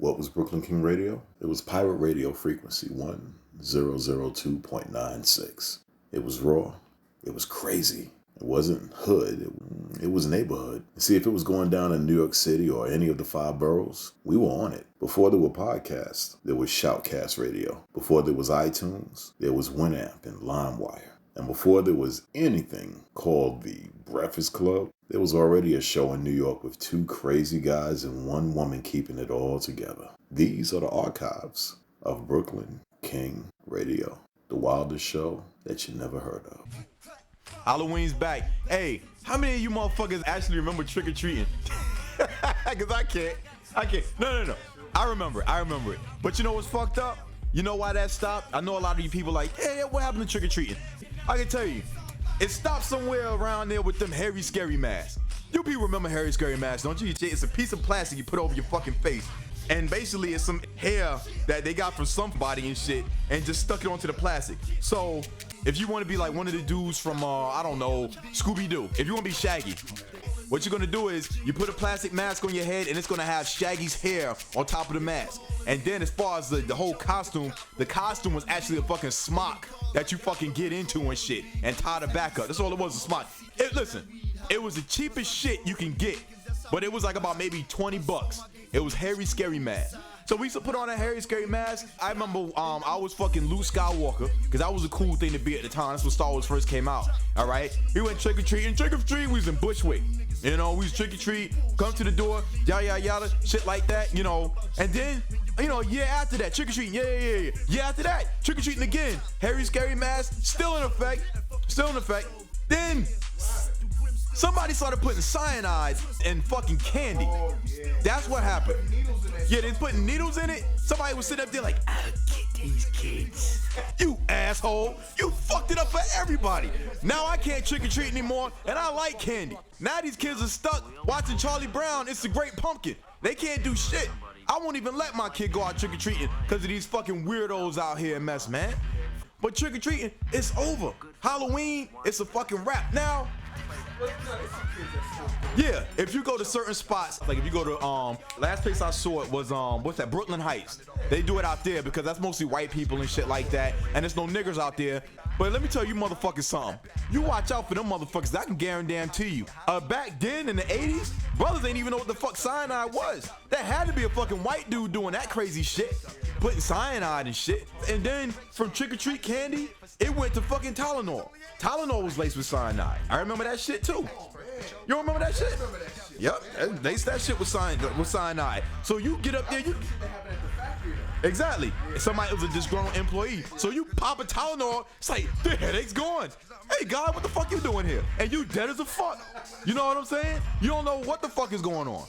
What was Brooklyn King Radio? It was pirate radio frequency 1002.96. It was raw. It was crazy. It wasn't hood. It was neighborhood. See, if it was going down in New York City or any of the 5 boroughs, we were on it. Before there were podcasts, there was Shoutcast Radio. Before there was iTunes, there was Winamp and LimeWire. And before there was anything called the Breakfast Club, there was already a show in New York with 2 crazy guys and 1 woman keeping it all together. These are the archives of Brooklyn King Radio, the wildest show that you never heard of. Halloween's back. Hey, how many of you motherfuckers actually remember trick-or-treating? Because I can't. No. I remember it. But you know what's fucked up? You know why that stopped? I know a lot of you people like, hey, what happened to trick-or-treating? I can tell you, it stopped somewhere around there with them hairy, scary masks. You people remember hairy, scary masks, don't you? It's a piece of plastic you put over your fucking face. And basically it's some hair that they got from somebody and shit and just stuck it onto the plastic. So if you want to be like one of the dudes from, I don't know, Scooby-Doo, if you want to be Shaggy, what you're going to do is you put a plastic mask on your head and it's going to have Shaggy's hair on top of the mask. And then as far as the whole costume, the costume was actually a fucking smock that you fucking get into and shit and tie the back up. That's all it was, a smock. Listen, it was the cheapest shit you can get, but it was like about maybe $20. It was hairy, scary mask. So we used to put on a hairy, scary mask. I remember I was fucking Luke Skywalker, because that was a cool thing to be at the time. That's when Star Wars first came out, all right? We went trick-or-treating. Trick-or-treat, we was in Bushwick. You know, we was trick-or-treat, come to the door, yada, shit like that, you know. And then, you know, year after that, trick-or-treating, yeah. Year after that, trick-or-treating again. Hairy, scary mask, still in effect. Then somebody started putting cyanide in fucking candy. That's what happened. Yeah, they putting needles in it. Somebody was sitting up there like, I'll get these kids. You asshole. You fucked it up for everybody. Now I can't trick-or-treat anymore, and I like candy. Now these kids are stuck watching Charlie Brown, It's the Great Pumpkin. They can't do shit. I won't even let my kid go out trick-or-treating because of these fucking weirdos out here in mess, man. But trick-or-treating, it's over. Halloween, it's a fucking wrap. Now, yeah, if you go to certain spots, like if you go to last place I saw it was what's that, Brooklyn Heights. They do it out there because that's mostly white people and shit like that, and there's no niggers out there. But let me tell you motherfuckers something. You watch out for them motherfuckers, I can guarantee you. Back then in the 80s, brothers ain't even know what the fuck cyanide was. That had to be a fucking white dude doing that crazy shit, putting cyanide and shit. And then from trick-or-treat candy, it went to fucking Tylenol. Tylenol was laced with cyanide. I remember that shit too. You don't remember that shit? Yep, they laced that shit with cyanide. So you get up there, exactly. Somebody was a disgruntled employee. So you pop a Tylenol, it's like, the headache's gone. Hey, God, what the fuck you doing here? And you dead as a fuck. You know what I'm saying? You don't know what the fuck is going on.